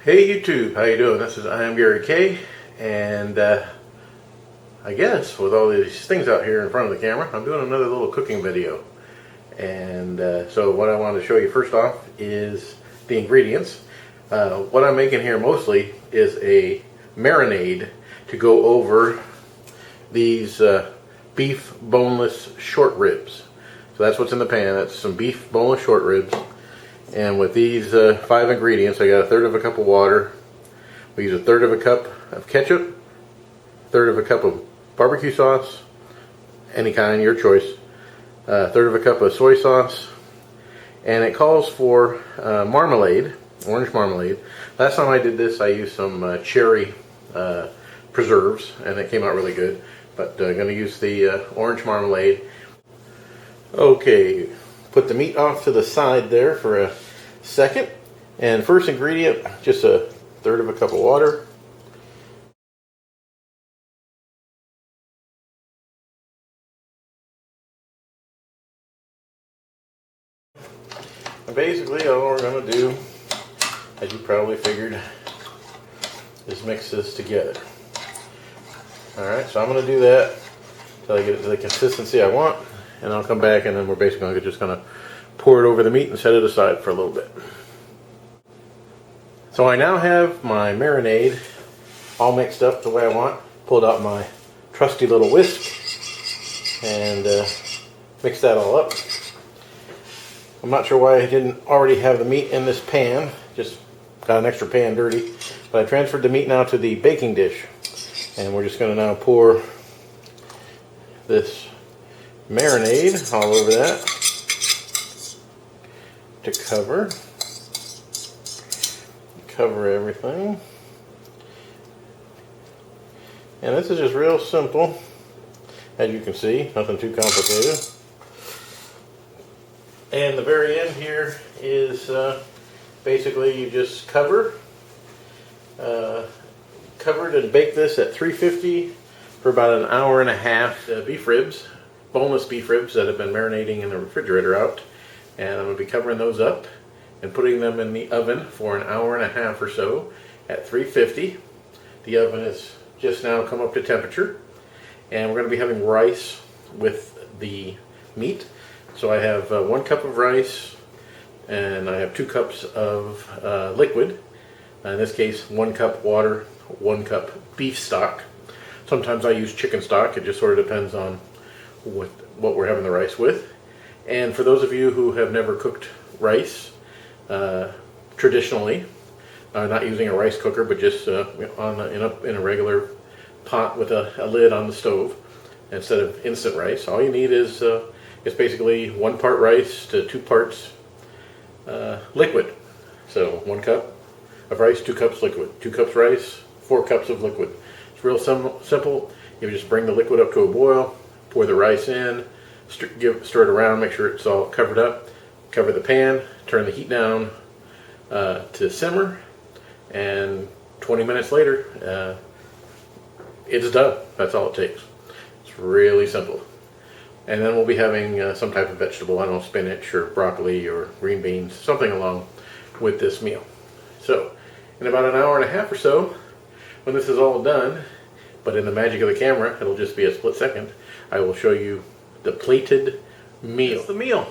Hey YouTube, how you doing? This is imgaryk, and I guess with all these things out here in front of the camera, I'm doing another little cooking video. And so what I wanted to show you first off is the ingredients. What I'm making here mostly is a marinade to go over these beef boneless short ribs. So that's what's in the pan. That's some beef boneless short ribs. And with these 5 ingredients, I got 1/3 of a cup of water. We use 1/3 of a cup of ketchup, 1/3 of a cup of barbecue sauce, any kind, your choice, 1/3 of a cup of soy sauce, and it calls for marmalade, orange marmalade. Last time I did this, I used some cherry preserves, and it came out really good. But I'm going to use the orange marmalade. Okay, put the meat off to the side there for a second. And first ingredient, just 1/3 of a cup of water. And basically all we're going to do, as you probably figured, is mix this together. Alright, so I'm going to do that until I get it to the consistency I want. And I'll come back and then we're basically just going to pour it over the meat and set it aside for a little bit. So I now have my marinade all mixed up the way I want. Pulled out my trusty little whisk and mixed that all up. I'm not sure why I didn't already have the meat in this pan. Just got an extra pan dirty. But I transferred the meat now to the baking dish. And we're just going to now pour this marinade all over that to cover everything. And this is just real simple, as you can see, nothing too complicated. And the very end here is basically you just covered and bake this at 350 for about an hour and a half. Beef ribs, boneless beef ribs that have been marinating in the refrigerator out, and I'm going to be covering those up and putting them in the oven for an hour and a half or so at 350. The oven is just now come up to temperature, and we're going to be having rice with the meat. So I have 1 cup of rice, and I have 2 cups of liquid. In this case, 1 cup water, 1 cup beef stock. Sometimes I use chicken stock. It just sort of depends on what we're having the rice with. And for those of you who have never cooked rice traditionally, not using a rice cooker, but just in a regular pot with a lid on the stove instead of instant rice, all you need is basically 1 part rice to 2 parts liquid. So 1 cup of rice, 2 cups liquid. 2 cups rice, 4 cups of liquid. It's real simple. You just bring the liquid up to a boil, pour the rice in, stir it around, make sure it's all covered up, cover the pan, turn the heat down to simmer, and 20 minutes later it's done. That's all it takes. It's really simple. And then we'll be having some type of vegetable, I don't know, spinach or broccoli or green beans, something along with this meal. So in about an hour and a half or so, when this is all done, but in the magic of the camera, it'll just be a split second, I will show you the plated meal. It's the meal.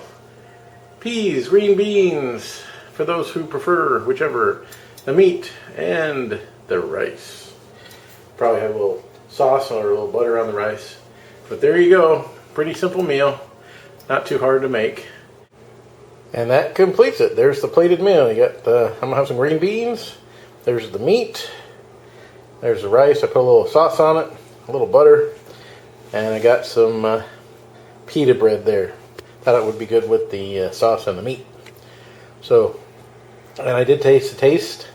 Peas, green beans, for those who prefer whichever, the meat, and the rice. Probably have a little sauce or a little butter on the rice. But there you go. Pretty simple meal. Not too hard to make. And that completes it. There's the plated meal. You got I'm going to have some green beans. There's the meat. There's the rice. I put a little sauce on it, a little butter, and I got some pita bread there. Thought it would be good with the sauce and the meat. So, and I did take a taste,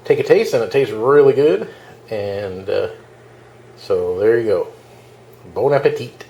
and it tastes really good. And so there you go. Bon appetit.